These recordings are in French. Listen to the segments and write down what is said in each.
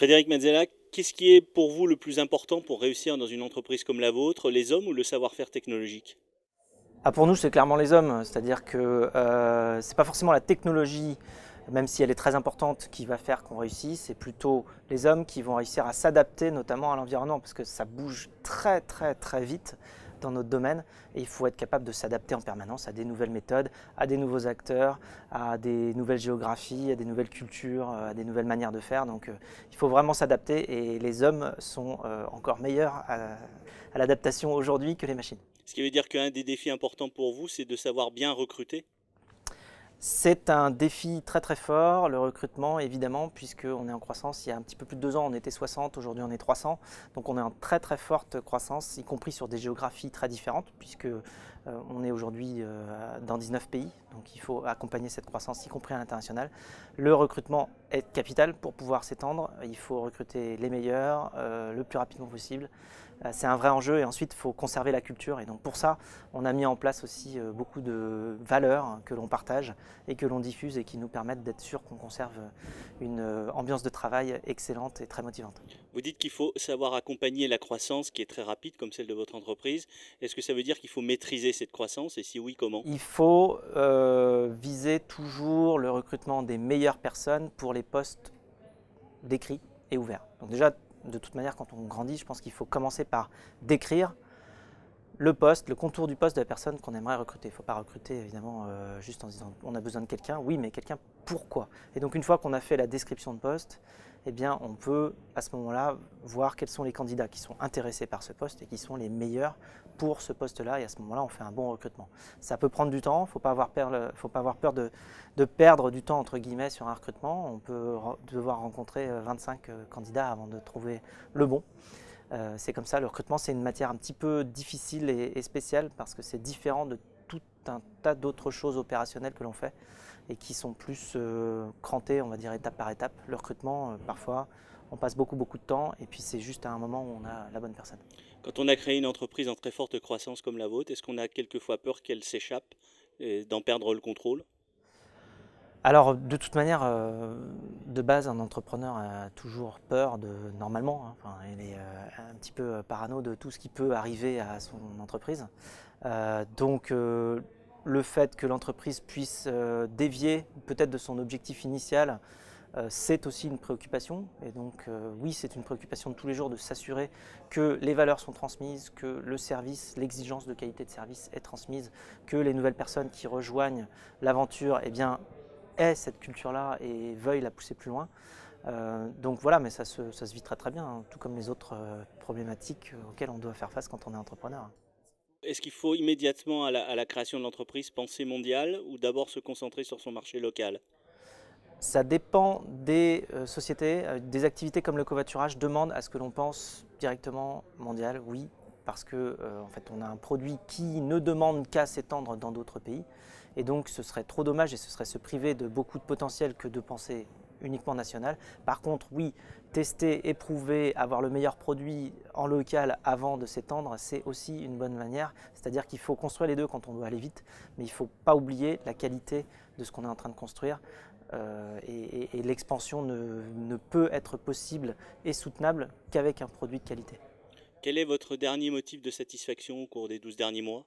Frédéric Mazzella, qu'est-ce qui est pour vous le plus important pour réussir dans une entreprise comme la vôtre, les hommes ou le savoir-faire technologique? Ah, pour nous, c'est clairement les hommes, c'est-à-dire que c'est pas forcément la technologie, même si elle est très importante, qui va faire qu'on réussit, c'est plutôt les hommes qui vont réussir à s'adapter notamment à l'environnement, parce que ça bouge très très très vite dans notre domaine, et il faut être capable de s'adapter en permanence à des nouvelles méthodes, à des nouveaux acteurs, à des nouvelles géographies, à des nouvelles cultures, à des nouvelles manières de faire. Donc il faut vraiment s'adapter, et les hommes sont encore meilleurs à l'adaptation aujourd'hui que les machines. Ce qui veut dire qu'un des défis importants pour vous, c'est de savoir bien recruter? C'est un défi très très fort, le recrutement évidemment, puisqu'on est en croissance. Il y a un petit peu plus de 2 ans, on était 60, aujourd'hui on est 300. Donc on est en très très forte croissance, y compris sur des géographies très différentes, puisque on est aujourd'hui dans 19 pays. Donc il faut accompagner cette croissance, y compris à l'international. Le recrutement est capital pour pouvoir s'étendre. Il faut recruter les meilleurs le plus rapidement possible. C'est un vrai enjeu, et ensuite il faut conserver la culture, et donc pour ça on a mis en place aussi beaucoup de valeurs que l'on partage et que l'on diffuse et qui nous permettent d'être sûr qu'on conserve une ambiance de travail excellente et très motivante. Vous dites qu'il faut savoir accompagner la croissance qui est très rapide comme celle de votre entreprise. Est-ce que ça veut dire qu'il faut maîtriser cette croissance et si oui, comment? Il faut viser toujours le recrutement des meilleures personnes pour les postes décrits et ouverts. Donc déjà, de toute manière, quand on grandit, je pense qu'il faut commencer par décrire le poste, le contour du poste de la personne qu'on aimerait recruter. Il ne faut pas recruter évidemment juste en disant on a besoin de quelqu'un, oui, mais quelqu'un pourquoi? Et donc une fois qu'on a fait la description de poste, eh bien on peut à ce moment-là voir quels sont les candidats qui sont intéressés par ce poste et qui sont les meilleurs pour ce poste-là, et à ce moment-là on fait un bon recrutement. Ça peut prendre du temps, il ne faut pas avoir peur de perdre du temps entre guillemets sur un recrutement. On peut devoir rencontrer 25 candidats avant de trouver le bon. C'est comme ça, le recrutement c'est une matière un petit peu difficile et spéciale, parce que c'est différent de tout un tas d'autres choses opérationnelles que l'on fait et qui sont plus crantées, on va dire étape par étape. Le recrutement, parfois, on passe beaucoup de temps, et puis c'est juste à un moment où on a la bonne personne. Quand on a créé une entreprise en très forte croissance comme la vôtre, est-ce qu'on a quelquefois peur qu'elle s'échappe et d'en perdre le contrôle? Alors de toute manière, de base, un entrepreneur a toujours peur normalement, hein, enfin, il est un petit peu parano de tout ce qui peut arriver à son entreprise. Donc le fait que l'entreprise puisse dévier peut-être de son objectif initial, c'est aussi une préoccupation. Et donc oui, c'est une préoccupation de tous les jours de s'assurer que les valeurs sont transmises, que le service, l'exigence de qualité de service est transmise, que les nouvelles personnes qui rejoignent l'aventure, eh bien, aient cette culture-là et veuillent la pousser plus loin. Donc voilà, mais ça se vit très très bien, hein, tout comme les autres problématiques auxquelles on doit faire face quand on est entrepreneur. Est-ce qu'il faut immédiatement à la création de l'entreprise penser mondial ou d'abord se concentrer sur son marché local? Ça dépend des sociétés, des activités comme le covoiturage demandent à ce que l'on pense directement mondial, oui, parce que en fait, on a un produit qui ne demande qu'à s'étendre dans d'autres pays, et donc ce serait trop dommage et ce serait se priver de beaucoup de potentiel que de penser uniquement national. Par contre, oui, tester, éprouver, avoir le meilleur produit en local avant de s'étendre, c'est aussi une bonne manière. C'est-à-dire qu'il faut construire les deux quand on doit aller vite, mais il ne faut pas oublier la qualité de ce qu'on est en train de construire. Et l'expansion ne peut être possible et soutenable qu'avec un produit de qualité. Quel est votre dernier motif de satisfaction au cours des 12 derniers mois?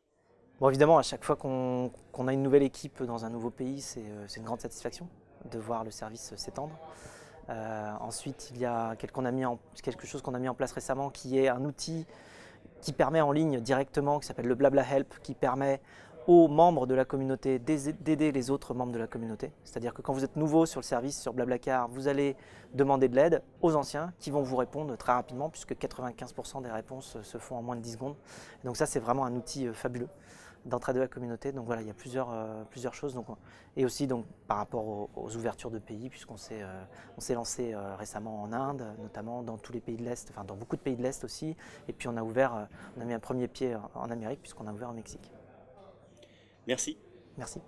Bon, évidemment, à chaque fois qu'on a une nouvelle équipe dans un nouveau pays, c'est une grande satisfaction de voir le service s'étendre. Ensuite, il y a quelque chose qu'on a mis en place récemment, qui est un outil qui permet en ligne directement, qui s'appelle le Blabla Help, qui permet aux membres de la communauté d'aider les autres membres de la communauté. C'est-à-dire que quand vous êtes nouveau sur le service, sur Blablacar, vous allez demander de l'aide aux anciens qui vont vous répondre très rapidement, puisque 95% des réponses se font en moins de 10 secondes. Et donc ça, c'est vraiment un outil fabuleux d'entraide de la communauté. Donc voilà, il y a plusieurs choses. Donc, et aussi donc, par rapport aux ouvertures de pays, puisqu'on s'est lancé récemment en Inde, notamment dans tous les pays de l'Est, enfin dans beaucoup de pays de l'Est aussi. Et puis on a mis un premier pied en Amérique, puisqu'on a ouvert au Mexique. Merci. Merci.